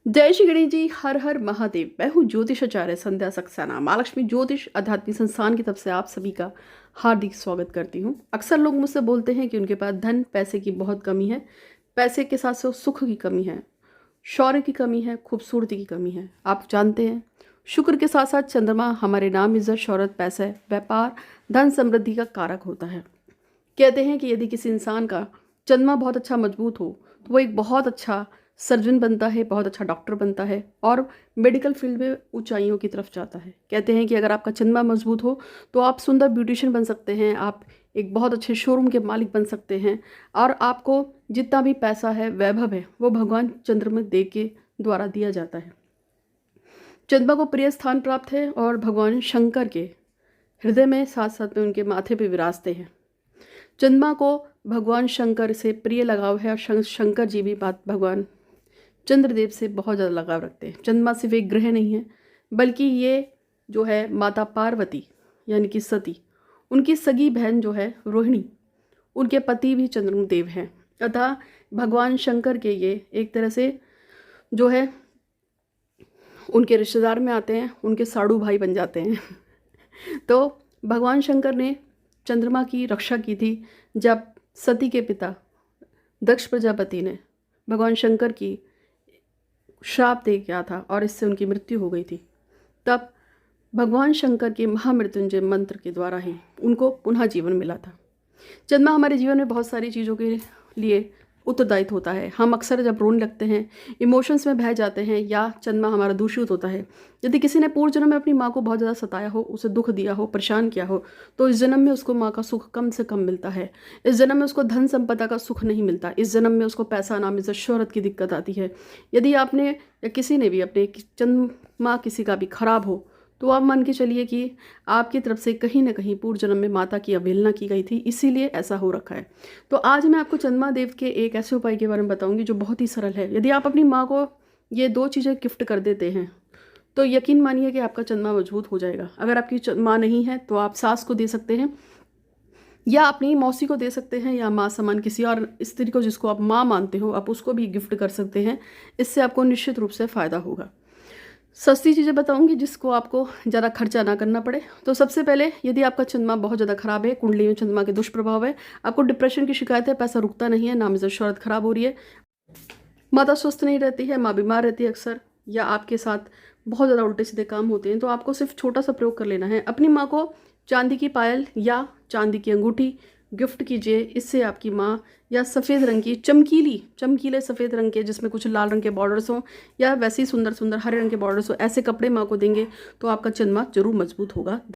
जय श्री गणेश जी। हर हर महादेव। मैं हूँ ज्योतिषाचार्य संध्या सक्सेना। माँ लक्ष्मी ज्योतिष आध्यात्मिक संस्थान की तरफ से आप सभी का हार्दिक स्वागत करती हूँ। अक्सर लोग मुझसे बोलते हैं कि उनके पास धन पैसे की बहुत कमी है, पैसे के साथ साथ सुख की कमी है, शौर्य की कमी है, खूबसूरती की कमी है। आप जानते हैं शुक्र के साथ साथ चंद्रमा हमारे नाम, इज्जत, शौहरत, पैसे, व्यापार, धन समृद्धि का कारक होता है। कहते हैं कि यदि किसी इंसान का चंद्रमा बहुत अच्छा मजबूत हो तो वो एक बहुत अच्छा सर्जन बनता है, बहुत अच्छा डॉक्टर बनता है और मेडिकल फील्ड में ऊंचाइयों की तरफ जाता है। कहते हैं कि अगर आपका चंद्रमा मजबूत हो तो आप सुंदर ब्यूटिशियन बन सकते हैं, आप एक बहुत अच्छे शोरूम के मालिक बन सकते हैं और आपको जितना भी पैसा है, वैभव है, वो भगवान चंद्रमा देव के द्वारा दिया जाता है। चंद्रमा को प्रिय स्थान प्राप्त है और भगवान शंकर के हृदय में साथ साथ में उनके माथे पे विराजते हैं। चंद्रमा को भगवान शंकर से प्रिय लगाव है और शंकर जी भी भगवान चंद्रदेव से बहुत ज़्यादा लगाव रखते हैं। चंद्रमा सिर्फ एक ग्रह नहीं है, बल्कि ये जो है माता पार्वती यानी कि सती, उनकी सगी बहन जो है रोहिणी, उनके पति भी चंद्रदेव हैं। अतः भगवान शंकर के ये एक तरह से जो है उनके रिश्तेदार में आते हैं, उनके साड़ू भाई बन जाते हैं। तो भगवान शंकर ने चंद्रमा की रक्षा की थी जब सती के पिता दक्ष प्रजापति ने भगवान शंकर की श्राप दे गया था और इससे उनकी मृत्यु हो गई थी। तब भगवान शंकर के महामृत्युंजय मंत्र के द्वारा ही उनको पुनः जीवन मिला था। चंद्रमा हमारे जीवन में बहुत सारी चीज़ों के लिए उत्तरदायित्व होता है। हम अक्सर जब रोने लगते हैं, इमोशंस में बह जाते हैं या चंद्रमा हमारा दूषित होता है, यदि किसी ने पूर्व जन्म में अपनी माँ को बहुत ज़्यादा सताया हो, उसे दुख दिया हो, परेशान किया हो, तो इस जन्म में उसको माँ का सुख कम से कम मिलता है। इस जन्म में उसको धन संपदा का सुख नहीं मिलता। इस जन्म में उसको पैसा, नाम, इज्जत, शोहरत की दिक्कत आती है। यदि आपने या किसी ने भी अपने चंद्रमा किसी का भी खराब हो तो आप मान के चलिए कि आपकी तरफ से कहीं ना कहीं पूर्व जन्म में माता की अवहेलना की गई थी, इसीलिए ऐसा हो रखा है। तो आज मैं आपको चंद्रमा देव के एक ऐसे उपाय के बारे में बताऊंगी जो बहुत ही सरल है। यदि आप अपनी माँ को ये 2 चीज़ें गिफ्ट कर देते हैं तो यकीन मानिए कि आपका चंद्रमा मजबूत हो जाएगा। अगर आपकी माँ नहीं है तो आप सास को दे सकते हैं या अपनी मौसी को दे सकते हैं या माँ समान किसी और स्त्री को जिसको आप माँ मानते हो, आप उसको भी गिफ्ट कर सकते हैं। इससे आपको निश्चित रूप से फ़ायदा होगा। सस्ती चीज़ें बताऊंगी जिसको आपको ज़्यादा खर्चा ना करना पड़े। तो सबसे पहले, यदि आपका चंद्रमा बहुत ज़्यादा खराब है, कुंडली में चंद्रमा के दुष्प्रभाव है, आपको डिप्रेशन की शिकायत है, पैसा रुकता नहीं है, नाम, इज्जत, शोहरत खराब हो रही है, माता स्वस्थ नहीं रहती है, माँ बीमार रहती है अक्सर, या आपके साथ बहुत ज़्यादा उल्टे सीधे काम होते हैं, तो आपको सिर्फ छोटा सा प्रयोग कर लेना है। अपनी माँ को चांदी की पायल या चांदी की अंगूठी गिफ्ट कीजिए। इससे आपकी माँ या सफ़ेद रंग की चमकीले सफ़ेद रंग के जिसमें कुछ लाल रंग के बॉर्डर्स हों या वैसे ही सुंदर सुंदर हरे रंग के बॉर्डर्स हों, ऐसे कपड़े माँ को देंगे तो आपका चंद्रमा जरूर मजबूत होगा।